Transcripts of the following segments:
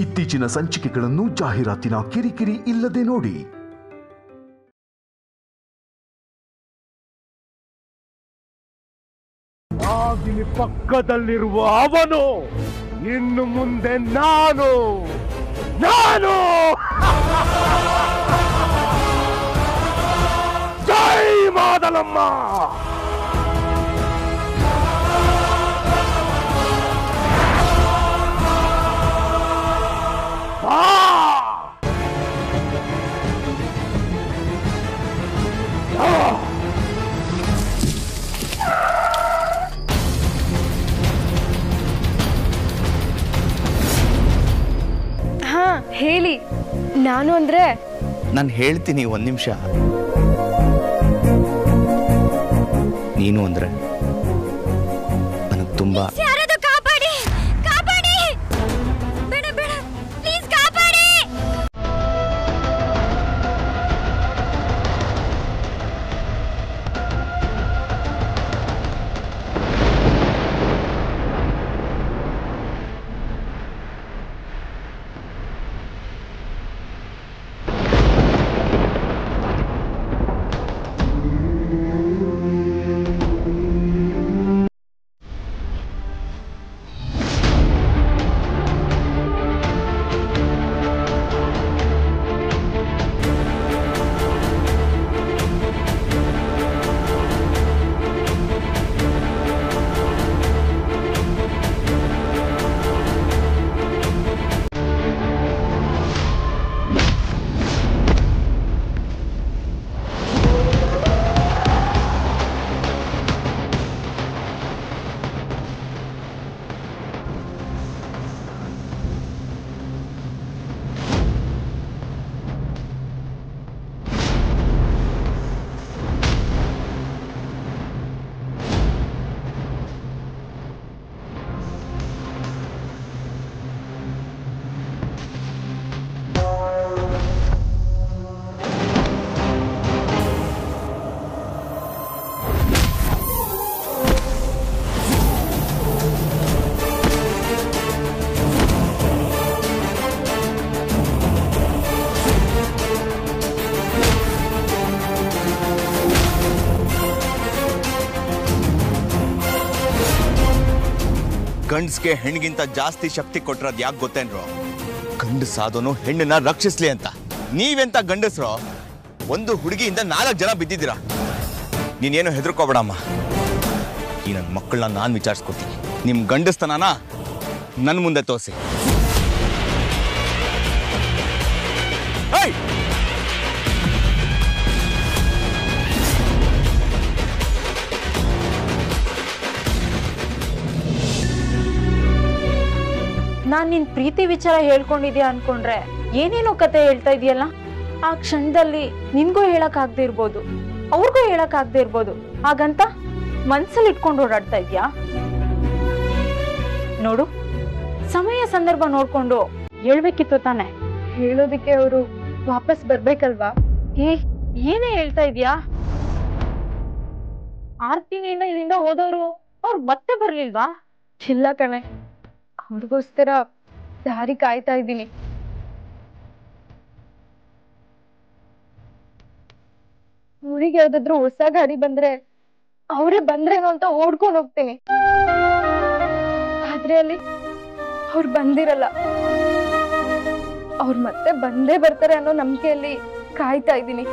ಇತ್ತೀಚಿನ ಸಂಚಿಕೆಗಳನ್ನು ಜಾಹೀರಾತಿನ ಕಿರಿಕಿರಿ ಇಲ್ಲದೆ ನೋಡಿ. ಆಗಿಲಿ ಪಕ್ಕದಲ್ಲಿರುವ ಅವನು ಇನ್ನು ಮುಂದೆ ನಾನು ಜೈ ಮಾದಲಮ್ಮ. ಹೇಳಿ. ನಾನು ಅಂದ್ರೆ ನಾನು ಹೇಳ್ತೀನಿ, ಒಂದ್ ನಿಮಿಷ. ನೀನು ಅಂದ್ರೆ ನನಗೆ ತುಂಬಾ ಗಂಡಸ್ಗೆ ಹೆಣ್ಣಿಗಿಂತ ಜಾಸ್ತಿ ಶಕ್ತಿ ಕೊಟ್ಟಿರೋದು ಯಾಕೆ ಗೊತ್ತೇನ್ರೋ? ಗಂಡಸಾದೋನು ಹೆಣ್ಣನ್ನ ರಕ್ಷಿಸ್ಲಿ ಅಂತ. ನೀವೆಂತ ಗಂಡಸ್ರೋ? ಒಂದು ಹುಡುಗಿಯಿಂದ 4 ಜನ ಬಿದ್ದಿದ್ದೀರಾ. ನೀನೇನು ಹೆದರ್ಕೋಬೇಡಮ್ಮ. ಈ ನನ್ನ ಮಕ್ಕಳನ್ನ ನಾನು ವಿಚಾರಿಸ್ಕೊತೀನಿ. ನಿಮ್ ಗಂಡಸ್ತನನ ನನ್ನ ಮುಂದೆ ತೋರಿಸಿ. ನಾನ್ ನಿನ್ ಪ್ರೀತಿ ವಿಚಾರ ಹೇಳ್ಕೊಂಡಿದ್ಯಾ ಅನ್ಕೊಂಡ್ರೆ ಏನೇನೋ ಕತೆ ಹೇಳ್ತಾ ಇದೆಯಲ್ಲ. ಆ ಕ್ಷಣದಲ್ಲಿ ನಿನ್ಗೂ ಹೇಳಕ್ ಆಗದೆ ಇರ್ಬೋದು, ಅವ್ರಿಗೂ ಹೇಳಕ್ ಆಗದೆ ಇರ್ಬೋದು. ಹಾಗಂತ ಮನ್ಸಲ್ಲಿ ಇಟ್ಕೊಂಡು ಓಡಾಡ್ತಾ ಇದ್ಯಾ? ನೋಡು, ಸಮಯ ಸಂದರ್ಭ ನೋಡ್ಕೊಂಡು ಹೇಳ್ಬೇಕಿತ್ತು ತಾನೆ. ಹೇಳೋದಿಕ್ಕೆ ಅವರು ವಾಪಸ್ ಬರ್ಬೇಕಲ್ವಾ? ಏನೇ ಹೇಳ್ತಾ ಇದ್ಯಾ? 6 ತಿಂಗಳಿಂದ ಇಲ್ಲಿಂದ ಹೋದವರು ಅವ್ರು ಮತ್ತೆ ಬರ್ಲಿಲ್ವಾ? ಇಲ್ಲ ಕಣೆ, ಅವ್ರಿಗೋಸ್ಕರ ದಾರಿ ಕಾಯ್ತಾ ಇದ್ದೀನಿ. ಊರಿಗೆ ಯಾವ್ದಾದ್ರು ಹೊಸ ಗಾಡಿ ಬಂದ್ರೆ ಅವರೇ ಬಂದ್ರೇನೋ ಅಂತ ಓಡ್ಕೊಂಡು ಹೋಗ್ತೀನಿ. ಆದ್ರೆ ಅಲ್ಲಿ ಅವ್ರು ಬಂದಿರಲ್ಲ. ಅವ್ರು ಮತ್ತೆ ಬಂದೇ ಬರ್ತಾರೆ ಅನ್ನೋ ನಂಬಿಕೆಯಲ್ಲಿ ಕಾಯ್ತಾ ಇದ್ದೀನಿ.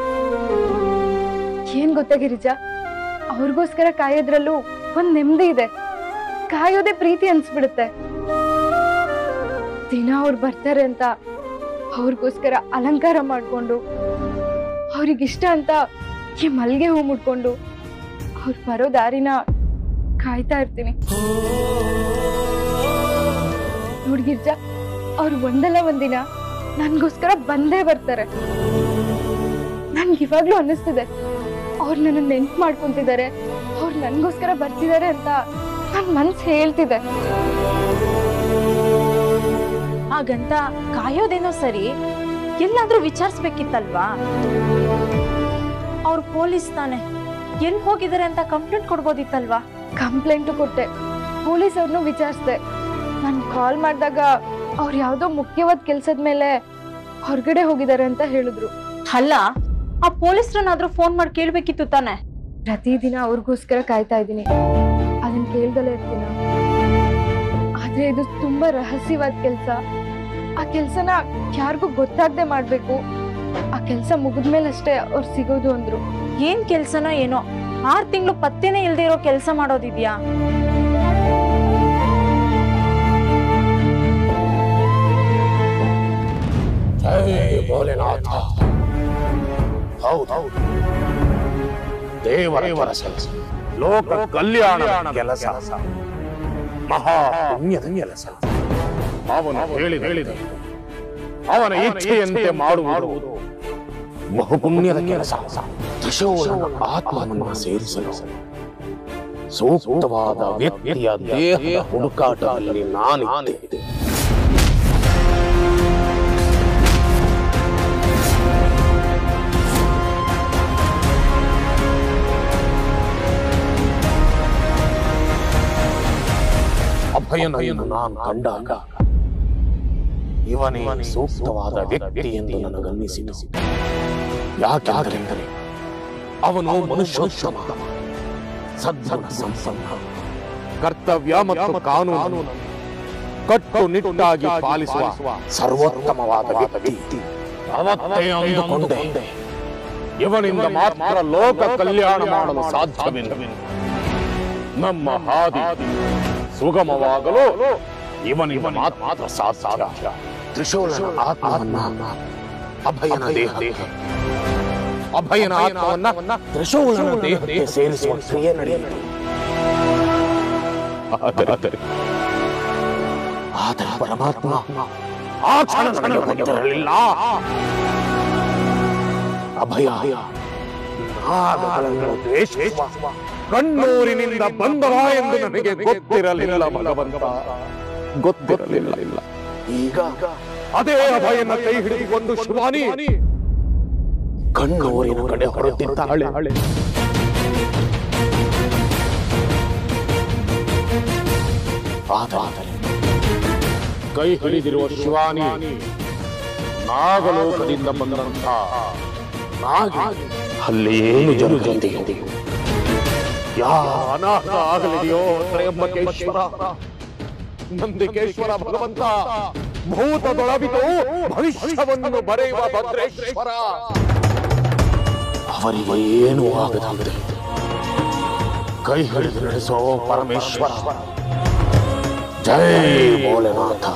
ಏನ್ ಗೊತ್ತಾ ಗಿರಿಜಾ, ಅವ್ರಿಗೋಸ್ಕರ ಕಾಯೋದ್ರಲ್ಲೂ ಒಂದ್ ನೆಮ್ಮದಿ ಇದೆ. ಕಾಯೋದೇ ಪ್ರೀತಿ ಅನ್ಸ್ಬಿಡುತ್ತೆ. ದಿನ ಅವ್ರು ಬರ್ತಾರೆ ಅಂತ ಅವ್ರಿಗೋಸ್ಕರ ಅಲಂಕಾರ ಮಾಡ್ಕೊಂಡು, ಅವ್ರಿಗಿಷ್ಟ ಅಂತ ಈ ಮಲ್ಗೆ ಹೂ ಮುಡ್ಕೊಂಡು ಅವ್ರು ಬರೋ ದಾರಿನ ಕಾಯ್ತಾ ಇರ್ತೀನಿ. ನೋಡ್ಗಿರ್ಜಾ, ಅವ್ರು ಒಂದಲ್ಲ ಒಂದಿನ ನನ್ಗೋಸ್ಕರ ಬಂದೇ ಬರ್ತಾರೆ. ನನ್ಗೆ ಇವಾಗ್ಲೂ ಅನ್ನಿಸ್ತಿದೆ, ಅವ್ರು ನನ್ನ ನೆನ್ಪು ಮಾಡ್ಕೊಂತಿದ್ದಾರೆ, ಅವ್ರು ನನ್ಗೋಸ್ಕರ ಬರ್ತಿದ್ದಾರೆ ಅಂತ ನನ್ ಮನ್ಸು ಹೇಳ್ತಿದೆ. ಹಾಗಂತ ಕಾಯೋದೇನೋ ಸರಿ, ಎಲ್ಲಾದ್ರೂ ವಿಚಾರಿಸ್ಬೇಕಿತ್ತಲ್ವಾ? ಅವ್ರು ಪೊಲೀಸ್ ತಾನೆ, ಎಲ್ಲಿ ಹೋಗಿದ್ದಾರೆ ಅಂತ ಕಂಪ್ಲೇಂಟ್ ಕೊಡ್ಬೋದಿತ್ತಲ್ವಾ? ಕಂಪ್ಲೇಂಟು ಕೊಟ್ಟೆ, ಪೊಲೀಸ್ ಅವ್ರನ್ನು ವಿಚಾರಿಸ್ದೆ. ನಾನು ಕಾಲ್ ಮಾಡಿದಾಗ ಅವ್ರು ಯಾವ್ದೋ ಮುಖ್ಯವಾದ ಕೆಲ್ಸದ ಮೇಲೆ ಹೊರಗಡೆ ಹೋಗಿದ್ದಾರೆ ಅಂತ ಹೇಳಿದ್ರು. ಅಲ್ಲ, ಆ ಪೊಲೀಸ್ರನ್ನಾದ್ರೂ ಫೋನ್ ಮಾಡಿ ಕೇಳ್ಬೇಕಿತ್ತು ತಾನೆ. ಪ್ರತಿದಿನ ಅವ್ರಿಗೋಸ್ಕರ ಕಾಯ್ತಾ ಇದ್ದೀನಿ, ಅದನ್ನ ಕೇಳ್ದಲೇ ಇರ್ತೀನ. ಆದ್ರೆ ಇದು ತುಂಬಾ ರಹಸ್ಯವಾದ ಕೆಲ್ಸ. ಆ ಕೆಲ್ಸನ ಯಾರಿಗೂ ಗೊತ್ತಾಗದೆ ಮಾಡ್ಬೇಕು. ಆ ಕೆಲ್ಸ ಮುಗಿದ್ಮೇಲೆ ಅಷ್ಟೇ ಅವ್ರು ಸಿಗೋದು ಅಂದ್ರು. ಏನ್ ಕೆಲ್ಸನ ಏನೋ 6 ತಿಂಗಳು ಪತ್ತೆನೇ ಇಲ್ದೇ ಇರೋ ಕೆಲ್ಸ ಮಾಡೋದಿದ್ಯಾ? ಹೌದು, ದೇವರ ಕೆಲಸ, ಲೋಕ ಕಲ್ಯಾಣ ಕೆಲಸ, ಮಹಾ ಪುಣ್ಯದ ಕೆಲಸ. ಅವನು ಹೇಳಿದ ಅವನ ಇಚ್ಛೆಯಂತೆ ಮಾಡುವುದು ಬಹುಪುಣ್ಯದ ಕೆಲಸ. ತ್ರಿಶೂಲನ ಆತ್ಮವನ್ನು ಸೇರಿಸಲು ಸೂಕ್ತವಾದ ವ್ಯಕ್ತಿಯ ದೇಹದ ಹುಡುಕಾಟದಲ್ಲಿ ನಾನಿದ್ದೆ. ಅಭಯನನ್ನು ನಾನು ಕಂಡಾಗ ಇವನೇ ಸೂಕ್ತವಾದ ವ್ಯಕ್ತಿ ಎಂದು ನನಗನ್ನಿಸಿತು. ಯಾಕೆಂದರೆ ಅವನು ಮನುಷ್ಯೋತ್ತಮ, ಸದ್ಗುಣ ಸಂಪನ್ನ, ಕರ್ತವ್ಯ ಮತ್ತು ಕಾನೂನು ಕಟ್ಟುನಿಟ್ಟಾಗಿ ಪಾಲಿಸುವ ಸರ್ವೋತ್ತಮವಾದ ವ್ಯಕ್ತಿ. ಅವತ್ತೇ ಅಂದುಕೊಂಡೆ, ಇವನಿಂದ ಮಾತ್ರ ಲೋಕ ಕಲ್ಯಾಣ ಮಾಡಲು ಸಾಧ್ಯವೆಂದು. ನಮ್ಮ ಹಾದಿ ಸುಗಮವಾಗಲು ಇವನಿಂದ ಮಾತ್ರ ಸಾಧ್ಯ. ತ್ರಿಶೂಲನ ಆತ್ಮವನ್ನ ಅಭಯನ ದೇಹ, ಅಭಯನ ಆತ್ಮವನ್ನ ತ್ರಿಶೂಲನ ದೇಹಕ್ಕೆ ಸೇರಿಸುವ ಕ್ರಿಯೆ ನಡೆಯಿತು. ಆದರೆ ಪರಮಾತ್ಮ ಆ ಕ್ಷಣ ನನಗೆ ಗೊತ್ತಿರಲಿಲ್ಲ. ಅಭಯ ನಾಗಗಳನ್ನು ದ್ವೇಷಿಸುವ ಕಣ್ಣೂರಿನಿಂದ ಬಂದವ ಎಂದು ನನಗೆ ಗೊತ್ತಿರಲಿಲ್ಲ ಭಗವಂತ, ಗೊತ್ತಿರಲಿಲ್ಲ. ಈಗ ಅದೇ ಅಭಯನ ಕೈ ಹಿಡಿದುಕೊಂಡು ಶಿವಾನಿ ಕಣ್ಣೂರಿನ ಕಡೆ ಹೊರಟಿದ್ದಾಳೆ. ಆದರೆ ಕೈ ಹಿಡಿದಿರುವ ಶಿವಾನಿ ನಾಗಲೋಕದಿಂದ ಬಂದಂತ ನಾಗಿ ಅಲ್ಲಿ ಏನು ಜರುಗುತ್ತಿದೆಯೋ, ಯಾವ ಅನಾಥ ಆಗಲಿದೆಯೋ, ತ್ರಯಂಬಕೇಶ್ವರ, ನಂದಿಕೇಶ್ವರ, ಭಗವಂತ, ಭೂತದೊಳಬಿತು ಭವಿಷ್ಯವನ್ನು ಬರೆಯುವ ಭದ್ರೇಶ್ವರ, ಅವರಿಗೆ ಏನೂ ಆಗದಂತೆ ಕೈ ಹಿಡಿದು ನಡೆಸೋ ಪರಮೇಶ್ವರ. ಜೈ ಭೋಲೆನಾಥ.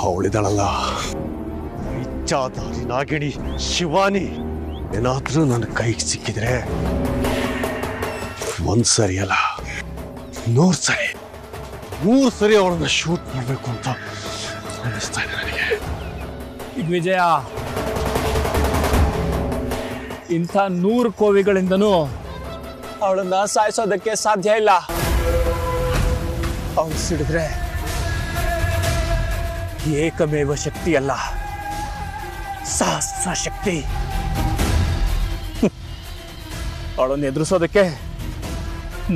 ಅವಳಿದಳಲ್ಲ ಇಚ್ಛಾಧಾರಿ ನಾಗಿಣಿ ಶಿವಾನಿ, ಏನಾದ್ರೂ ನನ್ನ ಕೈಗೆ ಸಿಕ್ಕಿದ್ರೆ ಒಂದ್ಸರಿ ಅಲ್ಲ 100 ಸರಿ ಅವಳನ್ನ ಶೂಟ್ ಮಾಡ್ಬೇಕು ಅಂತ ಅನ್ನಿಸ್ತಾ ಇದೆ ನನಗೆ. ದಿಗ್ವಿಜಯ, ಇಂಥ 100 ಕೋವಿಗಳಿಂದನೂ ಅವಳನ್ನ ಸಾಯಿಸೋದಕ್ಕೆ ಸಾಧ್ಯ ಇಲ್ಲ. ಅವಳು ಸಿಡಿದ್ರೆ ಏಕಮೇವ ಶಕ್ತಿ ಅಲ್ಲ, ಸಹಸ್ರ ಶಕ್ತಿ. ಅವಳನ್ನು ಎದುರಿಸೋದಕ್ಕೆ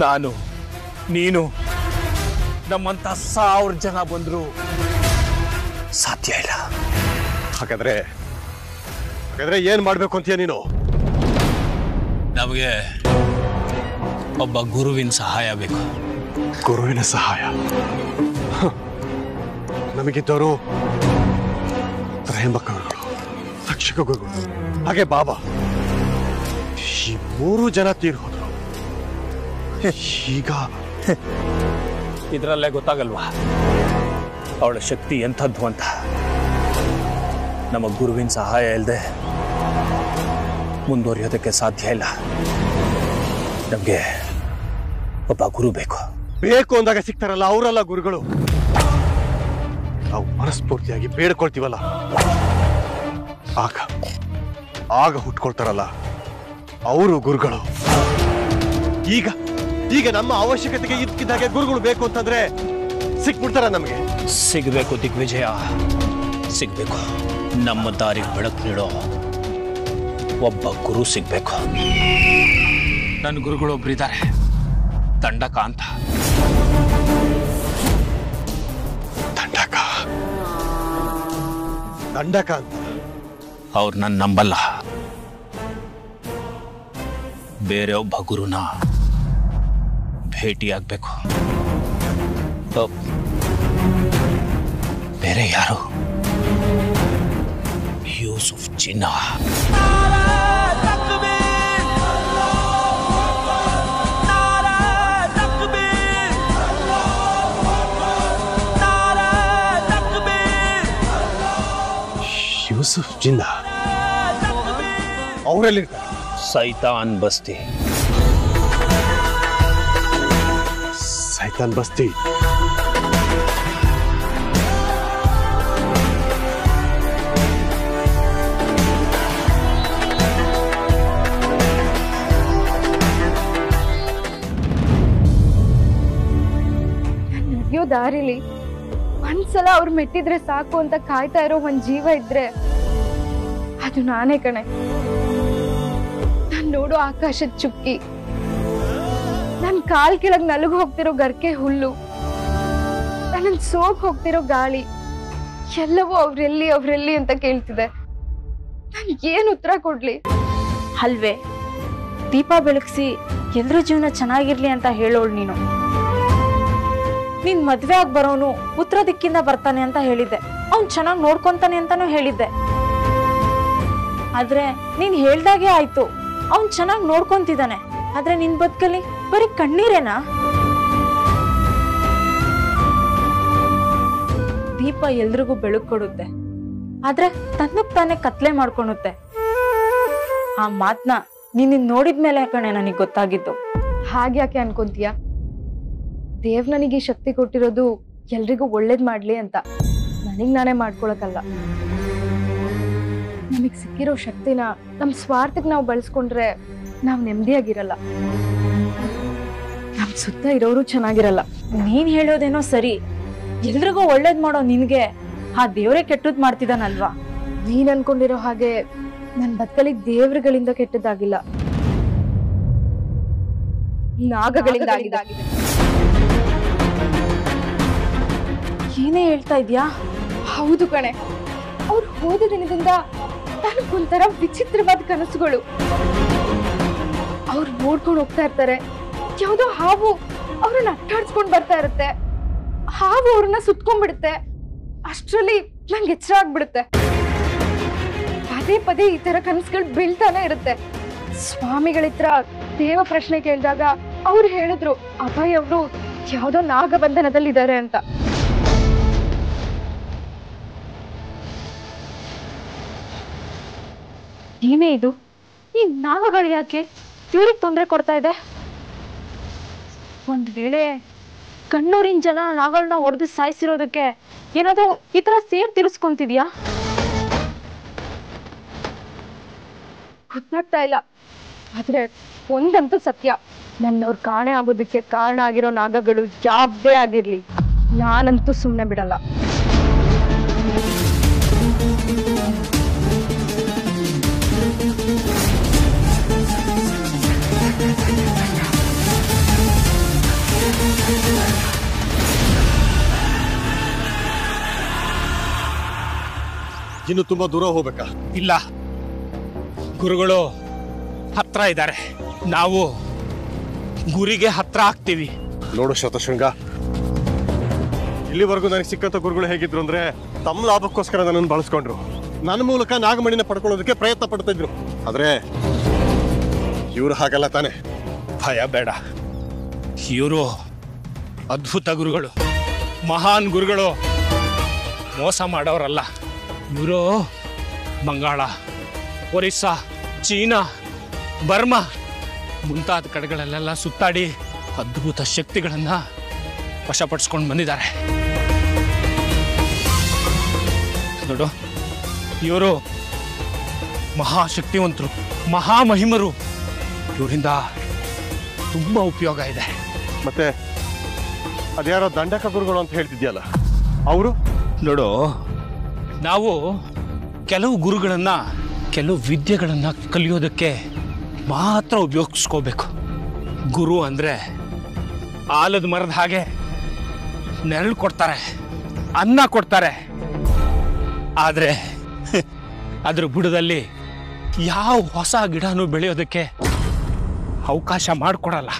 ನಾನು, ನೀನು, ನಮ್ಮಂತ 1000 ಜನ ಬಂದ್ರು ಸಾಧ್ಯ ಇಲ್ಲ. ಹಾಗಾದ್ರೆ ಏನ್ ಮಾಡ್ಬೇಕು ಅಂತೀಯ ನೀನು? ನಮಗೆ ಒಬ್ಬ ಗುರುವಿನ ಸಹಾಯ ಬೇಕು. ಗುರುವಿನ ಸಹಾಯ? ನಮಗಿದ್ದವರು ತ್ರಯಂಬಕ ಗುರುಗಳು, ತಕ್ಷಕ ಗುರುಗಳು, ಹಾಗೆ ಬಾಬಾ. ಈ 3 ಜನ ತೀರ್ ಹೋದ್ರು. ಈಗ ಇದರಲ್ಲೇ ಗೊತ್ತಾಗಲ್ವಾ ಅವಳ ಶಕ್ತಿ ಎಂಥದ್ದು ಅಂತ? ನಮ್ಮ ಗುರುವಿನ ಸಹಾಯ ಇಲ್ಲದೆ ಮುಂದುವರಿಯೋದಕ್ಕೆ ಸಾಧ್ಯ ಇಲ್ಲ. ನಮಗೆ ಒಬ್ಬ ಗುರು ಬೇಕು ಅಂದಾಗ ಸಿಗ್ತಾರಲ್ಲ ಅವರಲ್ಲ ಗುರುಗಳು. ನಾವು ಮನಸ್ಫೂರ್ತಿಯಾಗಿ ಬೇಡ್ಕೊಳ್ತೀವಲ್ಲ, ಆಗ ಹುಟ್ಕೊಳ್ತಾರಲ್ಲ ಅವರು ಗುರುಗಳು. ಈಗ ನಮ್ಮ ಅವಶ್ಯಕತೆಗೆ ಇದ್ದಕ್ಕಿದ್ದಾಗೆ ಗುರುಗಳು ಬೇಕು ಅಂತಂದ್ರೆ ಸಿಕ್ಬಿಡ್ತಾರ ನಮಗೆ? ಸಿಗಬೇಕು ದಿಗ್ವಿಜಯ, ಸಿಗ್ಬೇಕು. ನಮ್ಮ ದಾರಿಗೆ ಬೆಳಕು ನೀಡೋ ಒಬ್ಬ ಗುರು ಸಿಗ್ಬೇಕು. ನನ್ನ ಗುರುಗಳು ಒಬ್ಬರಿದ್ದಾರೆ, ದಂಡಕ ಅಂತ. ದಂಡಕ ದಂಡಕ ಅಂತ? ಅವ್ರು ನನ್ನ ನಂಬಲ್ಲ. ಬೇರೆ ಒಬ್ಬ ಗುರುನ ಭೇಟಿಯಾಗಬೇಕು. ಬೇರೆ ಯಾರು? ಯೂಸುಫ್ ಜಿನ್ನಾ. ಯೂಸುಫ್ ಜಿನ್ನಾ ಅವರೆಲ್ಲಿರ್ತಾರೆ? ಸೈತಾನ್ ಬಸ್ತಿ. ಸೈತಾನ್ ಬಸ್ತಿ. ನಡೆಯೋ ದಾರಿಲಿ ಒಂದ್ಸಲ ಅವ್ರು ಮೆಟ್ಟಿದ್ರೆ ಸಾಕು ಅಂತ ಕಾಯ್ತಾ ಇರೋ ಒಂದ್ ಜೀವ ಇದ್ರೆ ಅದು ನಾನೇ ಕಣೆ. ನಾನ್ ನೋಡೋ ಆಕಾಶದ ಚುಕ್ಕಿ, ನನ್ ಕಾಲ್ ಕೆಳಗ್ ನಲುಗ್ ಹೋಗ್ತಿರೋ ಗರ್ಕೆ ಹುಲ್ಲು, ನನ್ನನ್ ಸೋಗ್ ಹೋಗ್ತಿರೋ ಗಾಳಿ, ಎಲ್ಲವೂ ಅವ್ರೆಲ್ಲಿ ಅಂತ ಕೇಳ್ತಿದೆ. ನಾನ್ ಏನ್ ಉತ್ತರ ಕೊಡ್ಲಿ? ಅಲ್ವೇ, ದೀಪ ಬೆಳಗ್ಸಿ ಎಲ್ರ ಜೀವನ ಚೆನ್ನಾಗಿರ್ಲಿ ಅಂತ ಹೇಳೋಳು ನೀನು. ನೀನ್ ಮದ್ವೆ ಆಗ್ ಬರೋನು ಉತ್ತರ ದಿಕ್ಕಿಂದ ಬರ್ತಾನೆ ಅಂತ ಹೇಳಿದ್ದೆ, ಅವ್ನ್ ಚೆನ್ನಾಗಿ ನೋಡ್ಕೊಂತಾನೆ ಅಂತಾನು ಹೇಳಿದ್ದೆ. ಆದ್ರೆ ನೀನ್ ಹೇಳ್ದಾಗೆ ಆಯ್ತು, ಅವ್ನ್ ಚೆನ್ನಾಗಿ ನೋಡ್ಕೊಂತಿದ್ದಾನೆ. ಆದ್ರೆ ನಿನ್ ಬದುಕಲ್ಲಿ ಬರೀ ಕಣ್ಣೀರೇನಾ? ದೀಪ ಎಲ್ರಿಗೂ ಬೆಳಕು ಕೊಡುತ್ತೆ, ಆದ್ರೆ ತನ್ನಕ್ ತಾನೇ ಕತ್ಲೆ ಮಾಡ್ಕೊಳುತ್ತೆ. ಆ ಮಾತ್ನ ನೀನ್ ನೋಡಿದ್ಮೇಲೆ ಕಣೆ ನನಗ್ ಗೊತ್ತಾಗಿತ್ತು. ಹಾಗ್ಯಾಕೆ ಅನ್ಕೊಂತೀಯ? ದೇವ್ ನನಗೆ ಈ ಶಕ್ತಿ ಕೊಟ್ಟಿರೋದು ಎಲ್ರಿಗೂ ಒಳ್ಳೇದ್ ಮಾಡ್ಲಿ ಅಂತ, ನನಗ್ ನಾನೇ ಮಾಡ್ಕೊಳಕಲ್ಲ. ನಮಗ್ ಸಿಕ್ಕಿರೋ ಶಕ್ತಿನ ನಮ್ ಸ್ವಾರ್ಥಕ್ ನಾವು ಬಳಸ್ಕೊಂಡ್ರೆ ನಾವ್ ನೆಮ್ಮದಿಯಾಗಿರಲ್ಲ, ನಮ್ ಸುತ್ತ ಇರೋರು ಚೆನ್ನಾಗಿರಲ್ಲ. ನೀನ್ ಹೇಳೋದೇನೋ ಸರಿ, ಎಲ್ರಿಗೂ ಒಳ್ಳೇದ್ ಮಾಡೋ ನಿನ್ಗೆ ಆ ದೇವ್ರೇ ಕೆಟ್ಟದ್ ಮಾಡ್ತಿದ್ದಾನಲ್ವಾ? ನೀನ್ ಅನ್ಕೊಂಡಿರೋ ಹಾಗೆ ನನ್ ಬದುಕಲ್ಲಿ ದೇವ್ರಗಳಿಂದ ಕೆಟ್ಟದ್ದಾಗಿಲ್ಲ, ನಾಗಗಳಿಂದ ಆಗಿದೆ. ಏನೇ ಹೇಳ್ತಾ ಇದ್ಯಾ? ಹೌದು ಕಣೆ, ಅವ್ರು ಹೋದ ದಿನದಿಂದ ನನಗೊಂಥರ ವಿಚಿತ್ರವಾದ ಕನಸುಗಳು. ಅವ್ರು ನೋಡ್ಕೊಂಡು ಹೋಗ್ತಾ ಇರ್ತಾರೆ, ಯಾವ್ದೋ ಹಾವು ಅವ್ರನ್ನ ಅಟ್ಟಾಡ್ಸ್ಕೊಂಡ್ ಬರ್ತಾ ಇರುತ್ತೆ, ಹಾವು ಅವ್ರನ್ನ ಸುತ್ಕೊಂಡ್ಬಿಡುತ್ತೆ. ಅಷ್ಟ್ರಲ್ಲಿ ನಂಗೆ ಎಚ್ಚರ ಆಗ್ಬಿಡುತ್ತೆ. ಪದೇ ಪದೇ ಈ ತರ ಕನಸುಗಳು ಬೀಳ್ತಾನೆ ಇರುತ್ತೆ. ಸ್ವಾಮಿಗಳಿತ್ರ ದೇವ ಪ್ರಶ್ನೆ ಕೇಳಿದಾಗ ಅವ್ರು ಹೇಳಿದ್ರು ಅಭಯ್ ಅವರು ಯಾವ್ದೋ ನಾಗಬಂಧನದಲ್ಲಿದ್ದಾರೆ ಅಂತ. ಏನೇ ಇದು? ಈ ನಾಗಗಳು ಯಾಕೆ ಇವ್ರಿಗೆ ತೊಂದರೆ ಕೊಡ್ತಾ ಇದೆ? ಒಂದ್ ವೇಳೆ ಕಣ್ಣೂರಿನ ಜನ ನಾಗಳನ್ನ ಹೊಡೆದು ಸಾಯಿಸಿರೋದಕ್ಕೆ ಏನಾದ್ರು ಈ ತರ ಸೇರ್ ತಿರ್ಸ್ಕೊಂತಿದ್ಯಾ? ಗೊತ್ತಾಗ್ತಾ ಇಲ್ಲ. ಆದ್ರೆ ಒಂದಂತೂ ಸತ್ಯ, ನನ್ನವ್ರು ಕಾಣೆ ಆಗೋದಕ್ಕೆ ಕಾರಣ ಆಗಿರೋ ನಾಗಗಳು ಯಾವ್ದೇ ಆಗಿರ್ಲಿ, ನಾನಂತೂ ಸುಮ್ಮನೆ ಬಿಡಲ್ಲ. ಇನ್ನು ತುಂಬಾ ದೂರ ಹೋಗ್ಬೇಕಾ? ಇಲ್ಲ, ಗುರುಗಳು ಹತ್ರ ಇದ್ದಾರೆ, ನಾವು ಗುರಿಗೆ ಹತ್ರ ಆಗ್ತೀವಿ. ನೋಡು ಶತಶೃಂಗ, ಇಲ್ಲಿವರೆಗೂ ನನಗೆ ಸಿಕ್ಕಂತ ಗುರುಗಳು ಹೇಗಿದ್ರು ಅಂದ್ರೆ ತಮ್ಮ ಲಾಭಕ್ಕೋಸ್ಕರ ನನ್ನನ್ನು ಬಳಸ್ಕೊಂಡ್ರು, ನನ್ನ ಮೂಲಕ ನಾಗಮಣಿನ ಪಡ್ಕೊಳ್ಳೋದಕ್ಕೆ ಪ್ರಯತ್ನ ಪಡ್ತಾ ಇದ್ರು. ಆದ್ರೆ ಇವ್ರು ಹಾಗಲ್ಲ ತಾನೆ? ಭಯ ಬೇಡ, ಇವರು ಅದ್ಭುತ ಗುರುಗಳು, ಮಹಾನ್ ಗುರುಗಳು, ಮೋಸ ಮಾಡೋರಲ್ಲ. ಇವರು ಬಂಗಾಳ, ಒರಿಸ್ಸಾ, ಚೀನಾ, ಬರ್ಮಾ ಮುಂತಾದ ಕಡೆಗಳಲ್ಲೆಲ್ಲ ಸುತ್ತಾಡಿ ಅದ್ಭುತ ಶಕ್ತಿಗಳನ್ನ ವಶಪಡಿಸ್ಕೊಂಡು ಬಂದಿದ್ದಾರೆ. ನೋಡು, ಇವರು ಮಹಾಶಕ್ತಿವಂತರು, ಮಹಾಮಹಿಮರು. ಇವರಿಂದ ತುಂಬಾ ಉಪಯೋಗ ಇದೆ. ಮತ್ತೆ ಅದ್ಯಾರೋ ದಂಡಕ ಗುರುಗಳು ಅಂತ ಹೇಳ್ತಿದ್ಯಲ್ಲ, ಅವರು? ನೋಡು, ನಾವು ಕೆಲವು ಗುರುಗಳನ್ನ ಕೆಲವು ವಿದ್ಯೆಗಳನ್ನ ಕಲಿಯೋದಕ್ಕೆ ಮಾತ್ರ ಉಪಯೋಗಿಸ್ಕೋಬೇಕು. ಗುರು ಅಂದರೆ ಆಲದ ಮರದ ಹಾಗೆ ನೆರಳು ಕೊಡ್ತಾರೆ, ಅನ್ನ ಕೊಡ್ತಾರೆ. ಆದರೆ ಅದ್ರ ಬುಡದಲ್ಲಿ ಯಾವ ಹೊಸ ಗಿಡನೂ ಬೆಳೆಯೋದಕ್ಕೆ ಅವಕಾಶ ಮಾಡಿಕೊಡಲ್ಲ.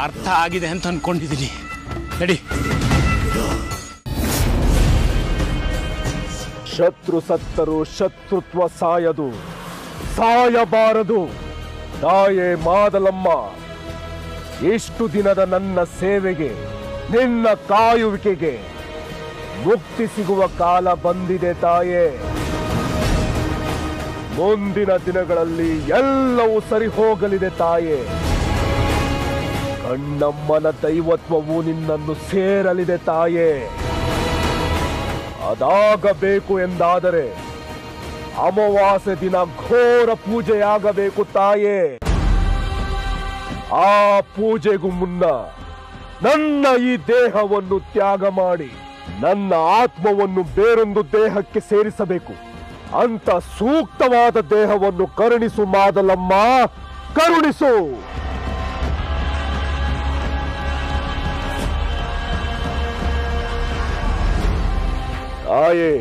ಅರ್ಥ ಆಗಿದೆ ಅಂತ ಅನ್ಕೊಂಡಿದ್ದೀನಿ. ನಡಿ. ಶತ್ರು ಸತ್ತರು ಶತ್ರುತ್ವ ಸಾಯದು, ಸಾಯಬಾರದು. ತಾಯೇ ಮಾದಲಮ್ಮ, ಇಷ್ಟು ದಿನದ ನನ್ನ ಸೇವೆಗೆ, ನಿನ್ನ ಕಾಯುವಿಕೆಗೆ ಮುಕ್ತಿ ಸಿಗುವ ಕಾಲ ಬಂದಿದೆ ತಾಯೇ. ಮುಂದಿನ ದಿನಗಳಲ್ಲಿ ಎಲ್ಲವೂ ಸರಿ ಹೋಗಲಿದೆ ತಾಯೇ. ಕಣ್ಣಮ್ಮನ ದೈವತ್ವವು ನಿನ್ನನ್ನು ಸೇರಲಿದೆ ತಾಯೇ. ಅದಾಗಬೇಕು ಎಂದಾದರೆ ಅಮಾವಾಸ್ಯೆ ದಿನ ಘೋರ ಪೂಜೆಯಾಗಬೇಕು ತಾಯೇ. ಆ ಪೂಜೆಗೂ ಮುನ್ನ ನನ್ನ ಈ ದೇಹವನ್ನು ತ್ಯಾಗ ಮಾಡಿ ನನ್ನ ಆತ್ಮವನ್ನು ಬೇರೊಂದು ದೇಹಕ್ಕೆ ಸೇರಿಸಬೇಕು. ಅಂತ ಸೂಕ್ತವಾದ ದೇಹವನ್ನು ಕರುಣಿಸು ಮಾದಲಮ್ಮ, ಕರುಣಿಸು. ತಾಯೇ,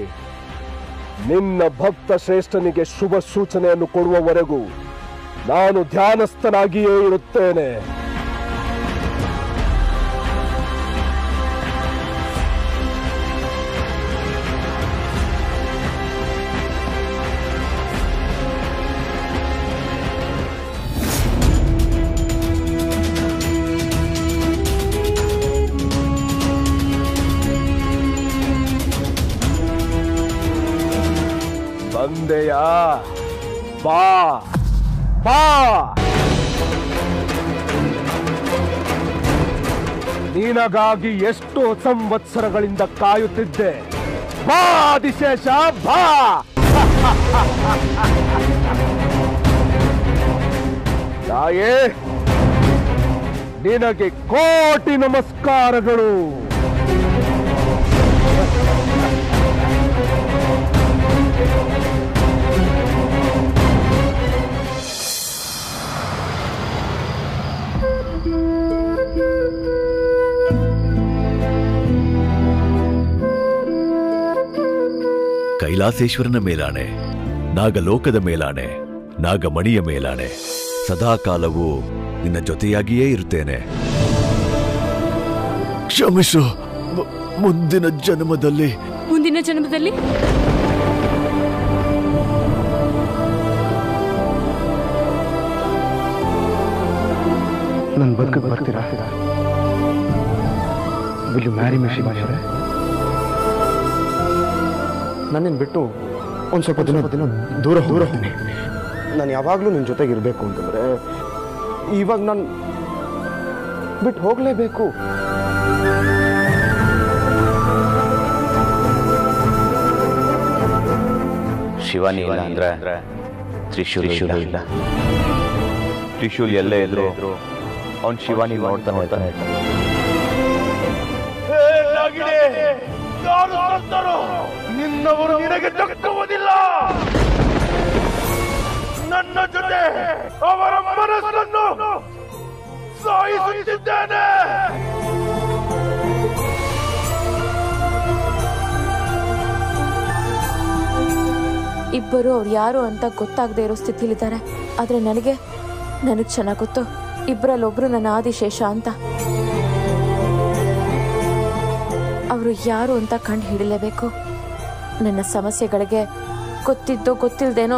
ನಿನ್ನ ಭಕ್ತ ಶ್ರೇಷ್ಠನಿಗೆ ಶುಭ ಸೂಚನೆಯನ್ನು ಕೊಡುವವರೆಗೂ ನಾನು ಧ್ಯಾನಸ್ಥನಾಗಿಯೇ ಇರುತ್ತೇನೆ. ಬಂದೆಯಾ? ಬಾ ಬಾ. ನಿನಗಾಗಿ ಎಷ್ಟು ಸಂವತ್ಸರಗಳಿಂದ ಕಾಯುತ್ತಿದ್ದೆ. ಬಾ ಆದಿಶೇಷ, ಬಾ. ತಾಯೇ, ನಿನಗೆ ಕೋಟಿ ನಮಸ್ಕಾರಗಳು. ಕೈಲಾಸೇಶ್ವರನ ಮೇಲಾಣೆ, ನಾಗಲೋಕದ ಮೇಲಾಣೆ, ನಾಗಮಣಿಯ ಮೇಲಾಣೆ, ಸದಾಕಾಲವೂ ನಿನ್ನ ಜೊತೆಯಾಗಿಯೇ ಇರುತ್ತೇನೆ. ಕ್ಷಮಿಸು. ಮುಂದಿನ ಜನ್ಮದಲ್ಲಿ ನನ್ನ ಬದುಕಿಗೆ ಬರ್ತೀರಾ? ವಿಲ್ ಯು ಮ್ಯಾರಿ ಮಿ ಶಿವಾನಿ ಅವರೇ? ನನ್ನನ್ನು ಬಿಟ್ಟು ಒಂದು ಸ್ವಲ್ಪ ದಿನ ದೂರ ಹೋಗ್ತೀನಿ. ನಾನು ಯಾವಾಗಲೂ ನಿನ್ನ ಜೊತೆಗೆ ಇರಬೇಕು ಅಂತಂದರೆ ಇವಾಗ ನಾನು ಬಿಟ್ಟು ಹೋಗಲೇಬೇಕು. ಶಿವಾನಿ ಇಲ್ಲ ಅಂದ್ರೆ ತ್ರಿಶೂಲ್ ಇಲ್ಲ. ತ್ರಿಶೂಲ್ ಎಲ್ಲೇ ಇದ್ರು ಅವನು ಶಿವಾನಿ ನೋಡ್ತಾನೆ. ನಿನ್ನವರು ನಿನಗೆ ದಕ್ಕುವುದಿಲ್ಲ. ನನ್ನ ಜೊತೆ ಅವರ ಮನಸ್ಸನ್ನು ಸಾಯಿಸುತ್ತಿದ್ದೇನೆ. ಇಬ್ಬರು ಅವ್ರು ಯಾರು ಅಂತ ಗೊತ್ತಾಗದೇ ಇರೋ ಸ್ಥಿತಿಲಿದ್ದಾರೆ. ಆದರೆ ನನಗೆ ಚೆನ್ನಾಗಿ ಗೊತ್ತು, ಇಬ್ಬರಲ್ಲೊಬ್ರು ನನ್ನ ಆದಿಶೇಷ ಅಂತ. ಅವರು ಯಾರು ಅಂತ ಕಂಡು ಹಿಡಿಲೇಬೇಕು. ನನ್ನ ಸಮಸ್ಯೆಗಳಿಗೆ ಗೊತ್ತಿದ್ದೋ ಗೊತ್ತಿಲ್ಲದೇನೋ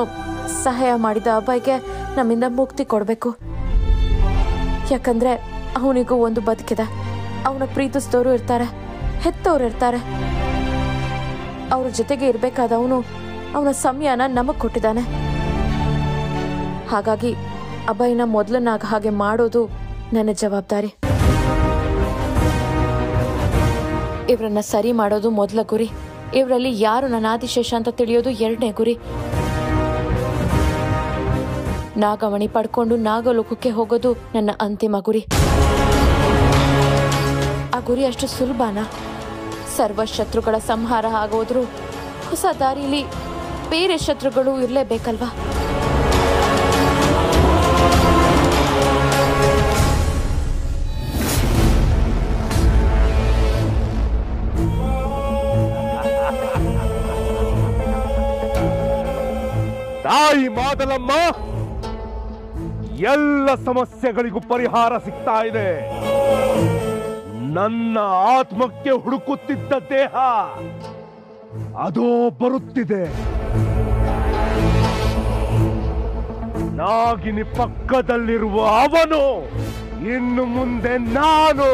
ಸಹಾಯ ಮಾಡಿದ ಅಭಯ್ಗೆ ನಮ್ಮಿಂದ ಮುಕ್ತಿ ಕೊಡಬೇಕು. ಯಾಕಂದ್ರೆ ಅವನಿಗೂ ಒಂದು ಬದುಕಿದೆ. ಅವನ ಪ್ರೀತಿಸಿದವರು ಇರ್ತಾರೆ, ಹೆತ್ತವ್ರು ಇರ್ತಾರೆ. ಅವ್ರ ಜೊತೆಗೆ ಇರಬೇಕಾದವನು ಅವನ ಸಮಯನ ನಮಗೆ ಕೊಟ್ಟಿದ್ದಾನೆ. ಹಾಗಾಗಿ ಅಭಯ್ನ ಮೊದಲನಾಗ ಹಾಗೆ ಮಾಡೋದು ನನ್ನ ಜವಾಬ್ದಾರಿ. ಇವರನ್ನ ಸರಿ ಮಾಡೋದು ಮೊದಲ ಗುರಿ. ಇವರಲ್ಲಿ ಯಾರು ನನ್ನ ಆದಿಶೇಷ ಅಂತ ತಿಳಿಯೋದು ಎರಡನೇ ಗುರಿ. ನಾಗಮಣಿ ಪಡ್ಕೊಂಡು ನಾಗಲೋಕಕ್ಕೆ ಹೋಗೋದು ನನ್ನ ಅಂತಿಮ ಗುರಿ. ಆ ಗುರಿ ಅಷ್ಟು ಸುಲಭನಾ? ಸರ್ವ ಶತ್ರುಗಳ ಸಂಹಾರ ಆಗೋದ್ರು ಹೊಸ ದಾರಿಲಿ ಬೇರೆ ಶತ್ರುಗಳು ಇರಲೇಬೇಕಲ್ವಾ? ತಾಯಿ ಮಾದಲಮ್ಮ, ಎಲ್ಲ ಸಮಸ್ಯೆಗಳಿಗೂ ಪರಿಹಾರ ಸಿಗ್ತಾ ಇದೆ. ನನ್ನ ಆತ್ಮಕ್ಕೆ ಹುಡುಕುತ್ತಿದ್ದ ದೇಹ ಅದೋ ಬರುತ್ತಿದೆ. ನಾಗಿನಿ ಪಕ್ಕದಲ್ಲಿರುವ ಅವನು ಇನ್ನು ಮುಂದೆ ನಾನು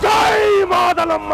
ಜೈ ಮಾದಲಮ್ಮ.